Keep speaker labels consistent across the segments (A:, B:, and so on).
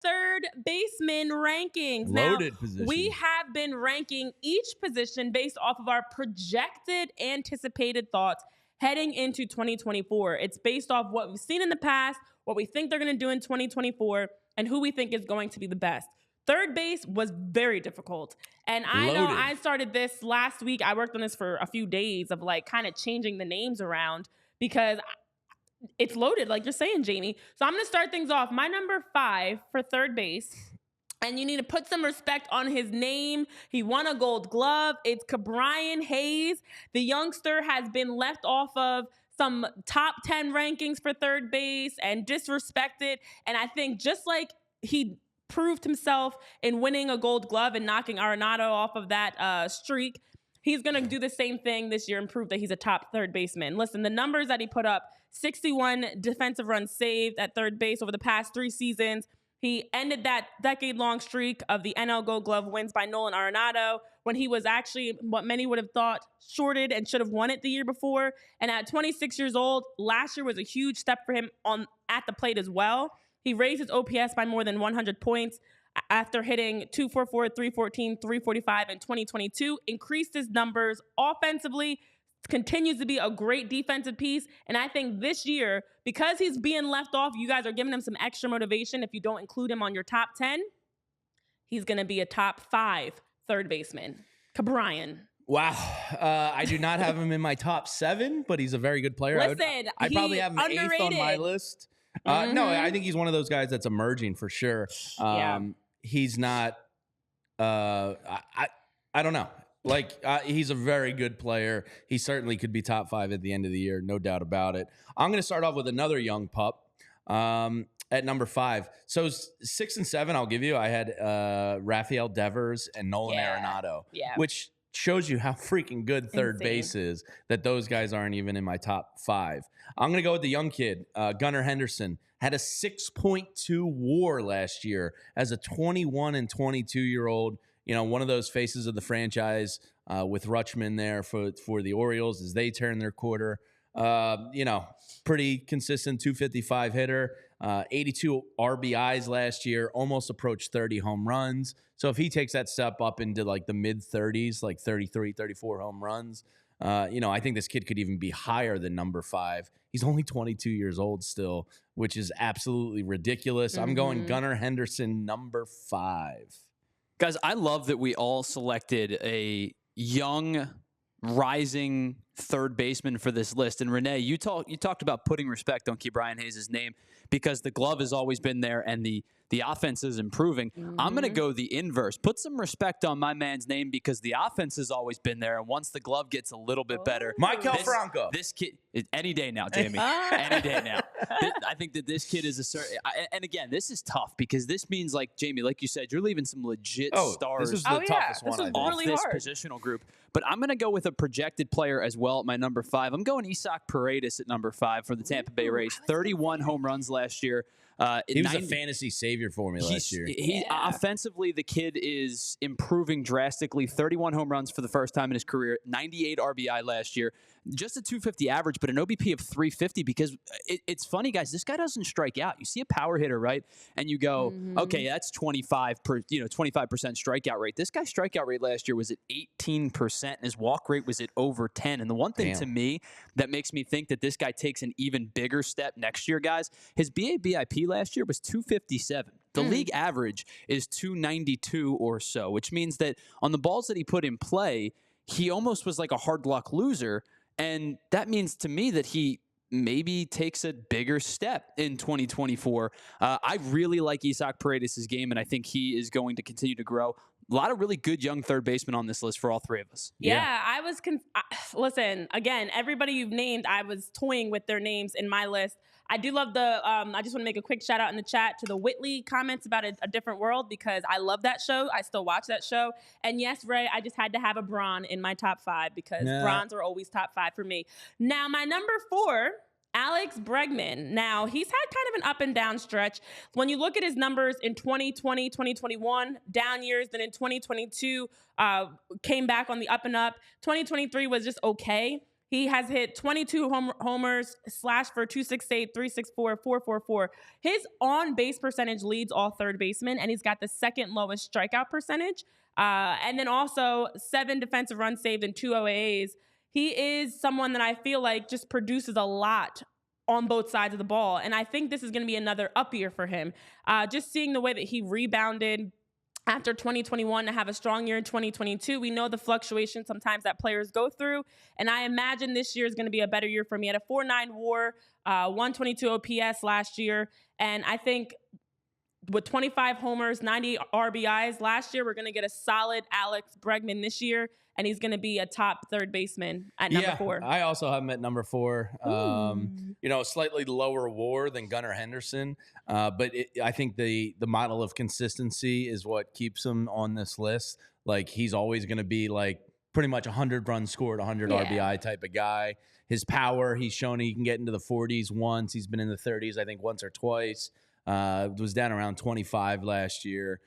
A: third baseman rankings.
B: Loaded
A: now,
B: position.
A: We have been ranking each position based off of our projected anticipated thoughts heading into 2024. It's based off what we've seen in the past, what we think they're going to do in 2024, and who we think is going to be the best. Third base was very difficult. And I know I started this last week. I worked on this for a few days of like kind of changing the names around because it's loaded, like you're saying, Jamie. So I'm going to start things off. My number 5 for third base, and you need to put some respect on his name. He won a Gold Glove. It's Brien Hayes. The youngster has been left off of some top 10 rankings for third base and disrespected. And I think just like he proved himself in winning a Gold Glove and knocking Arenado off of that streak, he's going to do the same thing this year and prove that he's a top third baseman. Listen, the numbers that he put up, 61 defensive runs saved at third base over the past 3 seasons. He ended that decade-long streak of the NL Gold Glove wins by Nolan Arenado when he was actually what many would have thought shorted and should have won it the year before. And at 26 years old, last year was a huge step for him at the plate as well. He raised his OPS by more than 100 points after hitting 244, 314, 345 in 2022, increased his numbers offensively, continues to be a great defensive piece. And I think this year, because he's being left off, you guys are giving him some extra motivation. If you don't include him on your top 10, he's going to be a top 5 third baseman. Brien.
B: Wow. I do not have him in my top 7, but he's a very good player.
A: Listen,
B: I probably have him
A: underrated.
B: 8th on my list. No, I think he's one of those guys that's emerging for sure. He's not, I don't know. Like, he's a very good player. He certainly could be top 5 at the end of the year, no doubt about it. I'm going to start off with another young pup at number 5. So 6 and 7, I'll give you. I had Rafael Devers and Nolan Arenado, which shows you how freaking good third base is, that those guys aren't even in my top 5. I'm going to go with the young kid, Gunnar Henderson. Had a 6.2 WAR last year as a 21 and 22-year-old. You know, one of those faces of the franchise with Rutschman there for the Orioles as they turn their quarter. You know, pretty consistent 255 hitter, 82 RBIs last year, almost approached 30 home runs. So if he takes that step up into like the mid 30s, like 33, 34 home runs, you know, I think this kid could even be higher than number 5. He's only 22 years old still, which is absolutely ridiculous. I'm going Gunnar Henderson, number 5.
C: Guys, I love that we all selected a young, rising third baseman for this list. And Renee, you talked about putting respect on Brien Hayes' name because the glove has always been there and the offense is improving. I'm going to go the inverse. Put some respect on my man's name because the offense has always been there. And once the glove gets a little bit better,
B: Michael Franco.
C: This kid, any day now, Jamie. Any day now. I think that this kid is a certain. And again, this is tough because this means, like Jamie, like you said, you're leaving some legit stars.
B: This is the toughest one.
A: This is really
C: this
A: hard.
C: Positional group. But I'm going to go with a projected player as well at my number 5. I'm going Isaac Paredes at number 5 for the Tampa Bay Rays. 31 home runs last year.
B: He was a fantasy savior for me last year.
C: Offensively, the kid is improving drastically. 31 home runs for the first time in his career. 98 RBI last year. Just a 250 average, but an OBP of 350 because it's funny, guys. This guy doesn't strike out. You see a power hitter, right? And you go, okay, that's 25% strikeout rate. This guy's strikeout rate last year was at 18%, and his walk rate was at over 10. And the one thing to me that makes me think that this guy takes an even bigger step next year, guys, his BABIP last year was 257. The league average is 292 or so, which means that on the balls that he put in play, he almost was like a hard luck loser. And that means to me that he maybe takes a bigger step in 2024. I really like Isaac Paredes' game, and I think he is going to continue to grow. A lot of really good young third basemen on this list for all 3 of us.
A: Yeah, I was listen, again, everybody you've named, I was toying with their names in my list. I do love I just want to make a quick shout out in the chat to the Whitley comments about a different world because I love that show. I still watch that show. And yes, Ray, I just had to have a Braun in my top 5 because Brauns are always top 5 for me. Now, my number 4, Alex Bregman. Now, he's had kind of an up and down stretch. When you look at his numbers in 2020, 2021, down years, then in 2022, came back on the up and up. 2023 was just okay. He has hit 22 homers, slash for 268, 364, 444. His on-base percentage leads all third basemen, and he's got the second lowest strikeout percentage. And then also 7 defensive runs saved and 2 OAAs. He is someone that I feel like just produces a lot on both sides of the ball. And I think this is going to be another up year for him. Just seeing the way that he rebounded after 2021 to have a strong year in 2022. We know the fluctuation sometimes that players go through, and I imagine this year is going to be a better year for me. At a 4.9 WAR, 122 OPS last year, and I think with 25 homers, 90 RBIs last year, we're going to get a solid Alex Bregman this year, and he's going to be a top third baseman at number 4.
B: I also have him at number 4. Slightly lower WAR than Gunnar Henderson, but I think the model of consistency is what keeps him on this list. Like, he's always going to be like pretty much 100 runs scored, 100 RBI type of guy. His power, he's shown he can get into the 40s once. He's been in the 30s, I think, once or twice. Was down around 25 last year.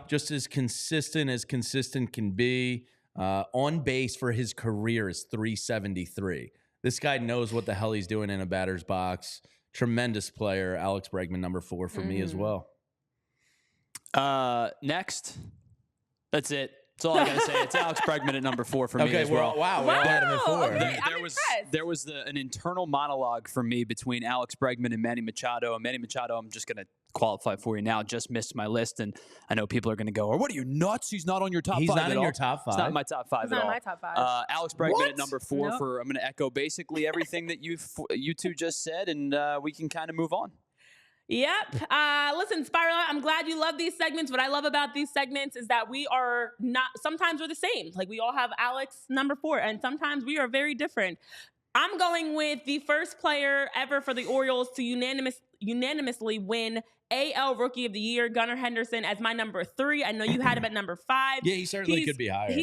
B: Just as consistent can be. On base for his career is 373. This guy knows what the hell he's doing in a batter's box. Tremendous player. Alex Bregman, number 4 for me as well.
C: Next. That's it. That's all I got to say. It's Alex Bregman at number 4 for me as well.
B: Wow, we all had him at 4.
A: Okay,
C: There was an internal monologue for me between Alex Bregman and Manny Machado. And Manny Machado, I'm just going to qualify for you now, just missed my list. And I know people are going to go, what are you, nuts? He's not on your top 5
B: He's not in
C: all.
B: your top 5.
C: It's not in my top 5
A: He's
C: at
A: not
C: all.
A: in my top 5.
C: Alex Bregman at number 4
A: Nope.
C: I'm going to echo basically everything that you two just said, and we can kind of move on.
A: Yep. Listen, Spirala, I'm glad you love these segments. What I love about these segments is that we are not, sometimes we're the same. Like, we all have Alex number 4, and sometimes we are very different. I'm going with the first player ever for the Orioles to unanimously win AL Rookie of the Year, Gunnar Henderson, as my number 3. I know you had him at number 5.
B: Yeah, he certainly could be higher.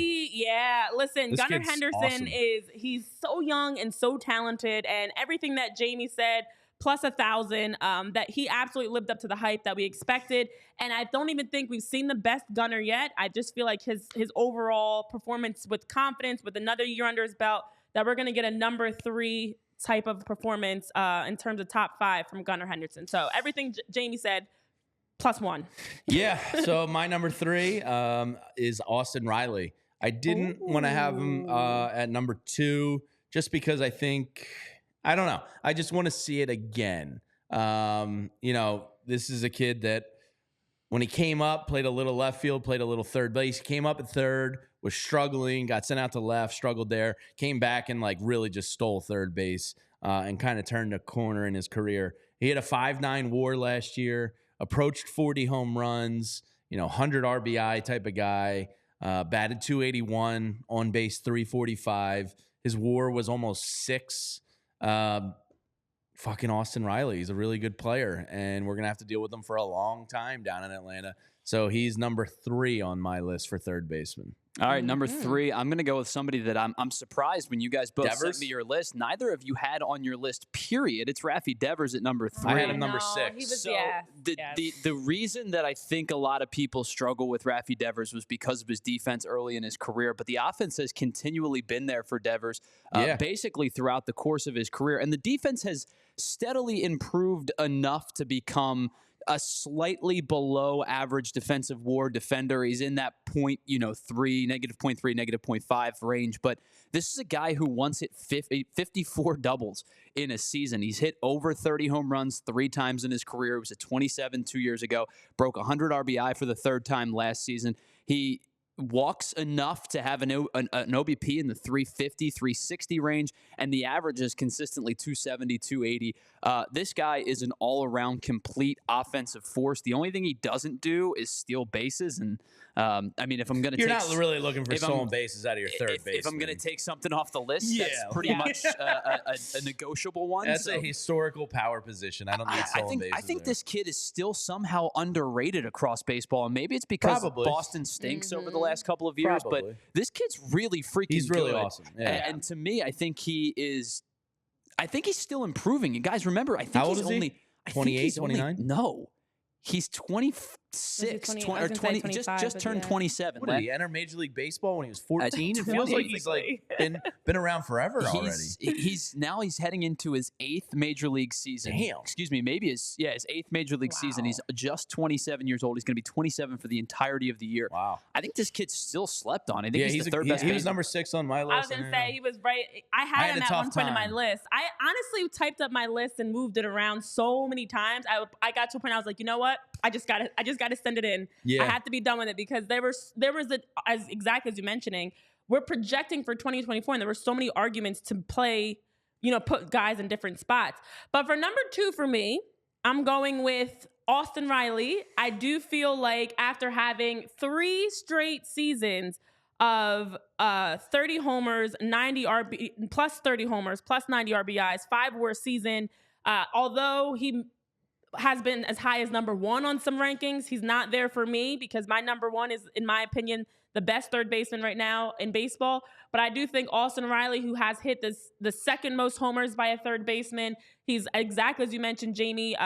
A: Listen,
B: This
A: Gunnar
B: kid's
A: Henderson
B: awesome.
A: he's so young and so talented, and everything that Jamie said, plus 1,000, that he absolutely lived up to the hype that we expected. And I don't even think we've seen the best Gunnar yet. I just feel like his overall performance with confidence, with another year under his belt, that we're going to get a number 3 type of performance in terms of top 5 from Gunnar Henderson. So everything Jamie said, plus 1.
B: Yeah. So my number 3 is Austin Riley. I didn't want to have him at number 2 just because I think, I don't know, I just want to see it again. This is a kid that when he came up, played a little left field, played a little third base. He came up at third, was struggling, got sent out to left, struggled there, came back and really just stole third base and kind of turned a corner in his career. He had a 5.9 WAR last year, approached 40 home runs, 100 RBI type of guy, batted 281, on base 345. His WAR was almost 6. Fucking Austin Riley. He's a really good player, and we're going to have to deal with him for a long time down in Atlanta. So he's number 3 on my list for third baseman.
C: All right, number 3, I'm going to go with somebody that I'm surprised when you guys both sent me your list. Neither of you had on your list, period. It's Rafi Devers at number 3.
B: I had him number 6.
A: He was,
C: So the reason that I think a lot of people struggle with Rafi Devers was because of his defense early in his career, but the offense has continually been there for Devers basically throughout the course of his career. And the defense has steadily improved enough to become a slightly below average defensive WAR defender. He's in that -3, -0.3, -0.5 range. But this is a guy who once hit 54 doubles in a season. He's hit over 30 home runs 3 times in his career. He was at 27 2 years ago. Broke 100 RBI for the 3rd time last season. He walks enough to have an OBP in the 350, 360 range, and the average is consistently 270, 280. This guy is an all-around complete offensive force. The only thing he doesn't do is steal bases, and if I'm going to
B: You're not really looking for stolen bases out of your third base.
C: If I'm going to take something off the list, that's pretty much a negotiable one.
B: That's a historical power position. I don't need stolen bases.
C: I think this kid is still somehow underrated across baseball, and maybe it's because Boston stinks over the last couple of years, but this kid's really freaking
B: He's really
C: good.
B: awesome. Yeah.
C: And to me, I think he's still improving. And guys, remember, I think
B: How old
C: he's
B: is he?
C: only
B: 28, 29?
C: No. He's 20. just turned 27.
B: What did he enter Major League Baseball when he was 14? It feels like he's like been around forever already.
C: He's heading into his 8th Major League season.
B: Damn.
C: Excuse me, maybe his 8th Major League season. He's just 27 years old. He's going to be 27 for the entirety of the year.
B: Wow.
C: I think this kid still slept on. I think he's the third best.
B: He was number 6 on my list.
A: I was going to say he was right. I had him at one point in my list. I honestly typed up my list and moved it around so many times. I got to a point I was like, you know what? I just got to send it in.
B: Yeah.
A: I had to be done with it because there was as exactly as you're mentioning, we're projecting for 2024 and there were so many arguments to play, put guys in different spots. But for number 2 for me, I'm going with Austin Riley. I do feel like after having 3 straight seasons of 30 homers, 90 plus 30 homers, plus 90 RBIs, 5 WAR season, although he has been as high as number 1 on some rankings, he's not there for me because my number 1 is, in my opinion, the best third baseman right now in baseball. But I do think Austin Riley, who has hit the second most homers by a third baseman, he's exactly as you mentioned, Jamie,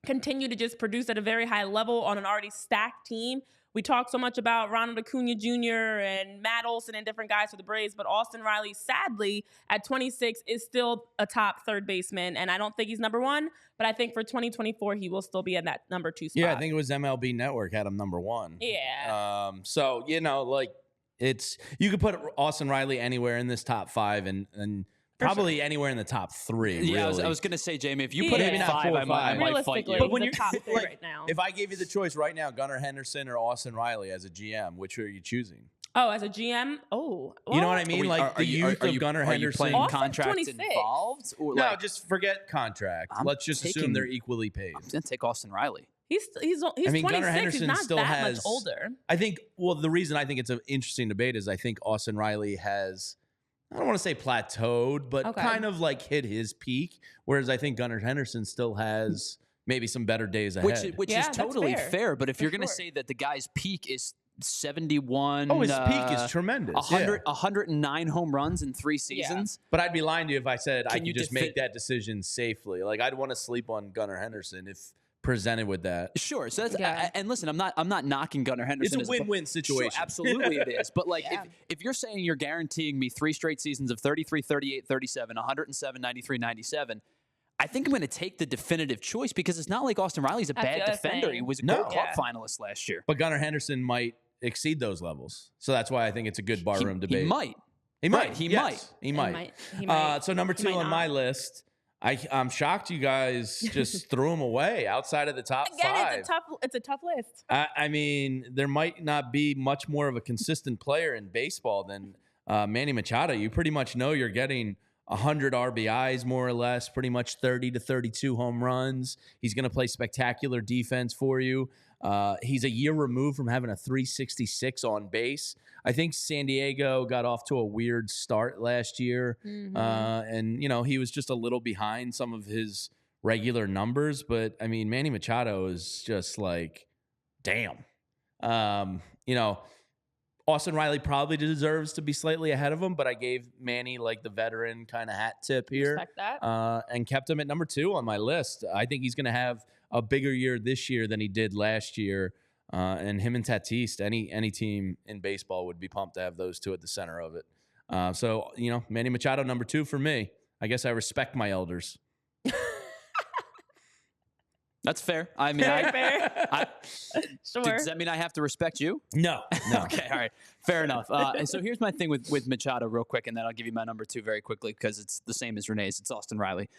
A: continue to just produce at a very high level on an already stacked team. We talk so much about Ronald Acuna Jr. and Matt Olson and different guys for the Braves, but Austin Riley, sadly, at 26, is still a top third baseman. And I don't think he's number 1, but I think for 2024, he will still be in that number 2 spot.
B: Yeah, I think it was MLB Network had him number 1.
A: Yeah.
B: So, you could put Austin Riley anywhere in this top 5 and probably anywhere in the top 3.
C: Yeah,
B: really.
C: I was going to say, Jamie, if you put him at 5, I might fight you.
A: But when you're top 3 right now,
B: if I gave you the choice right now, Gunnar Henderson or Austin Riley as a GM, which are you choosing?
A: Oh, as a GM? Oh. Well,
B: you know what I mean?
C: Are you
B: Gunnar Henderson.
C: Are you playing contracts involved? Or
B: no, just forget contract. Let's just assume they're equally paid.
C: I'm going to take Austin Riley.
A: He's 26.
B: Gunnar Henderson
A: he's not
B: still
A: that much older.
B: I think, the reason I think it's an interesting debate is I think Austin Riley has, I don't want to say plateaued, but kind of like hit his peak, whereas I think Gunnar Henderson still has maybe some better days ahead.
C: Which is totally fair, but if you're going to say that the guy's peak is 71.
B: Oh, his peak is tremendous.
C: 109 home runs in 3 seasons.
B: Yeah. But I'd be lying to you if I said I could just make that decision safely. Like, I'd want to sleep on Gunnar Henderson if presented with that.
C: Sure. So that's and listen, I'm not knocking Gunnar Henderson.
B: It's a win-win situation.
C: Sure, absolutely it is. But like if you're saying you're guaranteeing me 3 straight seasons of 33, 38, 37, 107, 93, 97, I think I'm going to take the definitive choice because it's not like Austin Riley's a bad defender. He was a Gold Glove finalist last year.
B: But Gunnar Henderson might exceed those levels. So that's why I think it's a good barroom debate.
C: He might.
B: He might. So number 2 on my list, I'm shocked you guys just threw him away outside of the top 5.
A: It's a tough list.
B: I mean, there might not be much more of a consistent player in baseball than Manny Machado. You pretty much know you're getting 100 RBIs more or less, pretty much 30 to 32 home runs. He's going to play spectacular defense for you. He's a year removed from having a 366 on base. I think San Diego got off to a weird start last year. And, he was just a little behind some of his regular numbers. But, I mean, Manny Machado is just like, damn. Austin Riley probably deserves to be slightly ahead of him, but I gave Manny like the veteran kind of hat tip here.
A: Respect that.
B: And kept him at number 2 on my list. I think he's going to have a bigger year this year than he did last year. And him and Tatis, any team in baseball would be pumped to have those 2 at the center of it. So, Manny Machado, number 2 for me. I guess I respect my elders.
C: That's fair. I mean,
A: Sure.
C: Does that mean I have to respect you?
B: No.
C: Okay, all right. Fair enough. And so here's my thing with Machado real quick, and then I'll give you my number 2 very quickly because it's the same as Renee's. It's Austin Riley.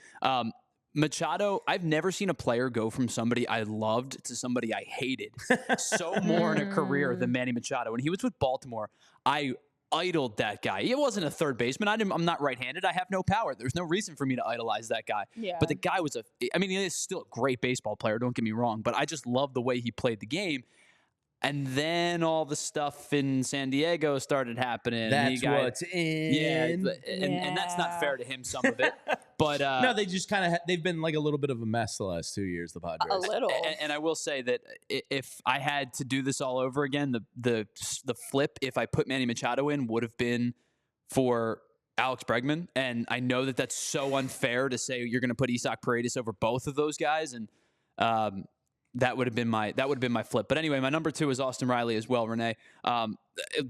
C: Machado, I've never seen a player go from somebody I loved to somebody I hated so more in a career than Manny Machado. When he was with Baltimore, I idoled that guy. He wasn't a third baseman. I'm not right-handed. I have no power. There's no reason for me to idolize that guy.
A: Yeah.
C: But the guy was he is still a great baseball player. Don't get me wrong. But I just love the way he played the game. And then all the stuff in San Diego started happening.
B: That's what's in.
C: Yeah, and that's not fair to him, some of it. But
B: no, they just kind of they've been like a little bit of a mess the last 2 years, the Padres.
A: A little.
C: And I will say that if I had to do this all over again, the flip, if I put Manny Machado in, would have been for Alex Bregman. And I know that that's so unfair to say you're going to put Isaac Paredes over both of those guys. And that would have been my flip. But anyway, my number 2 is Austin Riley as well, Renee.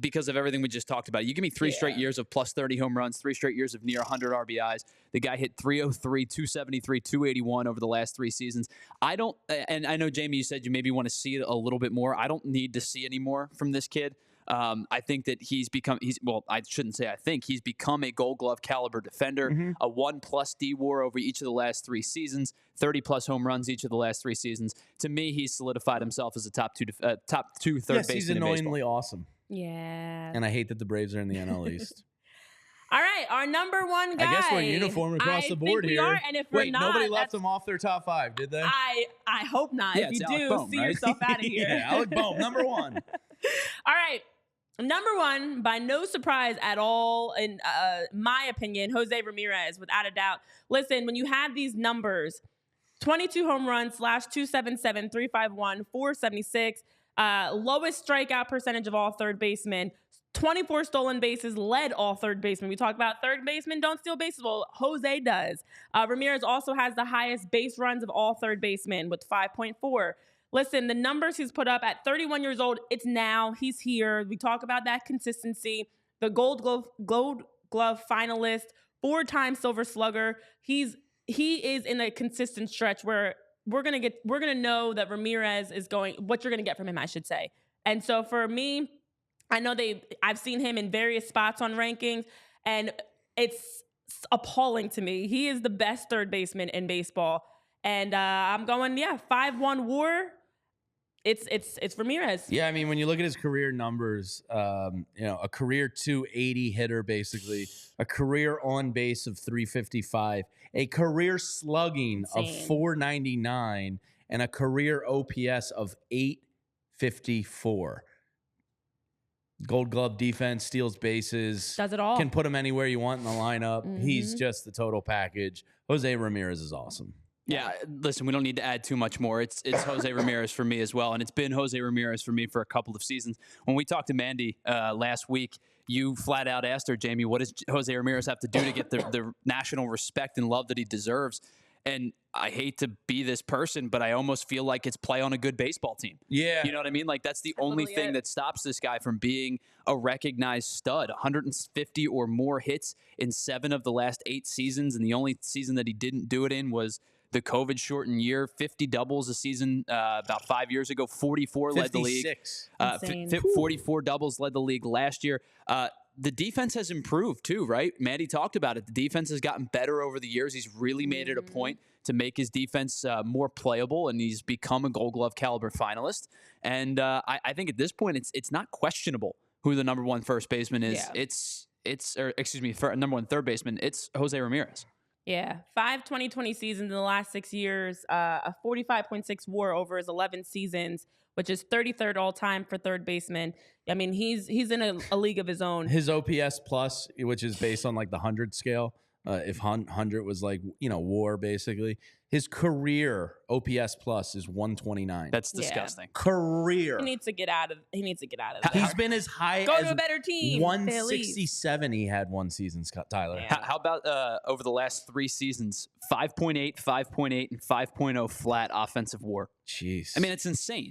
C: Because of everything we just talked about. You give me 3 straight years of plus 30 home runs, 3 straight years of near 100 RBIs. The guy hit 303, 273, 281 over the last 3 seasons. I don't, and I know, Jamie, you said you maybe want to see it a little bit more. I don't need to see any more from this kid. I think that I shouldn't say I think, he's become a Gold Glove caliber defender, a 1+ D WAR over each of the last 3 seasons, 30+ home runs each of the last 3 seasons. To me, he's solidified himself as a top two third baseman.
B: He's annoyingly awesome.
A: Yeah.
B: And I hate that the Braves are in the NL East.
A: All right, our number 1 guy.
B: I guess we're in uniform across the board here.
A: We are, and if we're not,
B: nobody left them off their top 5, did they?
A: I hope not.
C: Yeah,
A: if you
C: Alec
A: do,
C: Bohm,
A: see
C: right?
A: yourself out of here.
B: Yeah, Alec Bohm, number 1.
A: All right. Number 1, by no surprise at all, in my opinion, Jose Ramirez, without a doubt. Listen, when you have these numbers, 22 home runs, /277, 351, 476, lowest strikeout percentage of all third basemen, 24 stolen bases, led all third basemen. We talk about third basemen don't steal bases. Well, Jose does. Ramirez also has the highest base runs of all third basemen with 5.4. Listen, the numbers he's put up at 31 years old, it's now. He's here. We talk about that consistency. The Gold Glove finalist, 4-time Silver Slugger. He is in a consistent stretch where we're gonna know that Ramirez is what you're gonna get from him, I should say. And so for me, I know I've seen him in various spots on rankings, and it's appalling to me. He is the best third baseman in baseball. And I'm going, 5-1 WAR. It's Ramirez.
B: Yeah, I mean, when you look at his career numbers, a career 280 hitter, basically, a career on base of 355, a career slugging of 499, and a career OPS of 854. Gold Glove defense, steals bases,
A: does it all.
B: Can put him anywhere you want in the lineup. He's just the total package. Jose Ramirez is awesome.
C: Yeah, listen, we don't need to add too much more. It's Jose Ramirez for me as well, and it's been Jose Ramirez for me for a couple of seasons. When we talked to Mandy last week, you flat out asked her, Jamie, what does Jose Ramirez have to do to get the national respect and love that he deserves? And I hate to be this person, but I almost feel like it's play on a good baseball team.
B: Yeah.
C: You know what I mean? Like, that's the only thing that stops this guy from being a recognized stud. 150 or more hits in 7 of the last 8 seasons, and the only season that he didn't do it in was the COVID-shortened year. 50 doubles a season about 5 years ago. 44 led the league. 44 doubles led the league last year. The defense has improved too, right? Maddie talked about it. The defense has gotten better over the years. He's really made it a point to make his defense more playable, and he's become a Gold Glove caliber finalist. And I think at this point, it's not questionable who the number 1 first baseman is. Yeah. Number 1 third baseman. It's Jose Ramirez.
A: Yeah, 5 2020 seasons in the last 6 years, a 45.6 WAR over his 11 seasons, which is 33rd all time for third baseman. I mean, he's in a league of his own.
B: His OPS plus, which is based on like the 100 scale, if 100 was like, WAR basically, his career OPS plus is 129.
C: That's disgusting.
B: Career.
A: He needs to get out of that.
B: He's been as high
A: Go
B: as
A: to a better team.
B: 167 he had one season, Tyler.
A: Yeah.
C: How about over the last 3 seasons, 5.8, 5.8, and 5.0 flat offensive WAR?
B: Jeez.
C: I mean, it's insane.